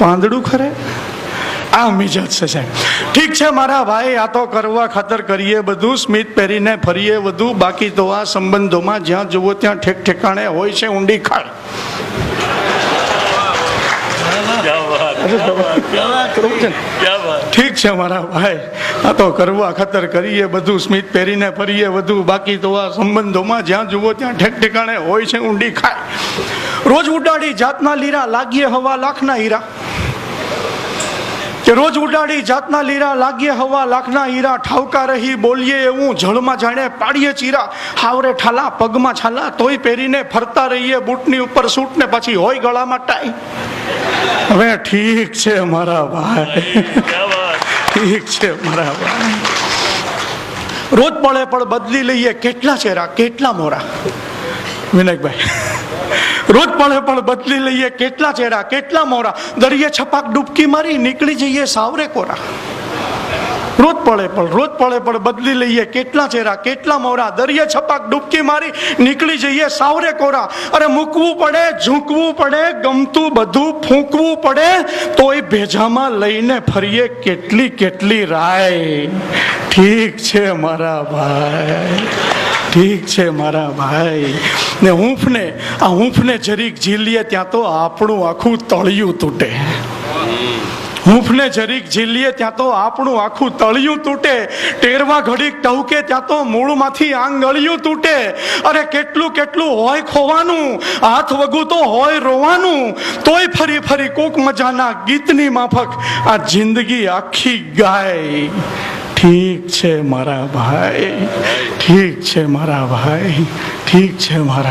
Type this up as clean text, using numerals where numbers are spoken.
પાંદડું ખરે આ મિજાજ છે સાહેબ. ઠીક છે મારા ભાઈ, આ તો કરવા ખાતર કરીએ બધું, સ્મિત પહેરીને ફરીએ વધુ, બાકી તો આ સંબંધોમાં જ્યાં જુઓ ત્યાં ઠેક ઠેકાણે હોય છે ઊંડી ખાય. ઠીક છે મારા ભાઈ, આ તો કરવા ખાતર કરીએ બધું, સ્મિત પહેરીને ફરીએ વધુ, બાકી તો આ સંબંધોમાં જ્યાં જુઓ ત્યાં ઠેક ઠેકાણે હોય છે ઊંડી ખાય. રોજ ઉડાડી જાતના લીરા, લાગીએ હવા લાખના હીરા. કે રોજ ઉડાડી જાતના લીરા, લાગીએ હવા લાખના હીરા, ઠાવકા રહી બોલીએ એવું, જળમાં જાણે પાડીએ ચીરા, હાવરે ઠાલા પગમાં છાલા, તોય પહેરીને ફરતા રહીએ બૂટની ઉપર સૂટ ને પછી હોય ગળામાં ટાઈ. હવે ઠીક છે મારા ભાઈ, ઠીક છે મારા ભાઈ. રોજ પળે પળ બદલી લઈએ કેટલા ચહેરા કેટલા મોરા. વિનાયકભાઈ, રોજ પળે પળ બદલી લઈએ કેટલા ચહેરા કેટલા મોરા, દરિયે છપાક ડૂબકી મારી નીકળી જઈએ સાવરે કોરા. રોજ પળે પળ બદલી લઈએ કેટલા ચહેરા કેટલા મોરા, દરિયે છપાક ડૂબકી મારી નીકળી જઈએ સાવરે કોરા. અરે મૂકવું પડે ઝૂકવું પડે, ગમતું બધું ફૂંકવું પડે, તોય ભેજામાં લઈને ફરીએ કેટલી કેટલી રાય. ઠીક છે મારા ભાઈ, ઠીક છે મારા ભાઈ. ને હૂંફને જરીક ઝીલીએ ત્યાં તો આપણું આખું તળિયું તૂટે. હૂંફને જરીક ઝીલીએ ત્યાં તો આપણું આખું તળિયું તૂટે. ટેરવા ઘડીક ટહુકે ત્યાં તો મૂળમાંથી આંગળિયું તૂટે. અરે કેટલું કેટલું હોય ખોવાનું, હાથ વગું તો હોય રોવાનું, તોય ફરી ફરી કોક મજાના ગીતની માફક આ જિંદગી આખી ગાય. ઠીક છે મારા ભાઈ, ઠીક છે મારા ભાઈ, ઠીક છે મારા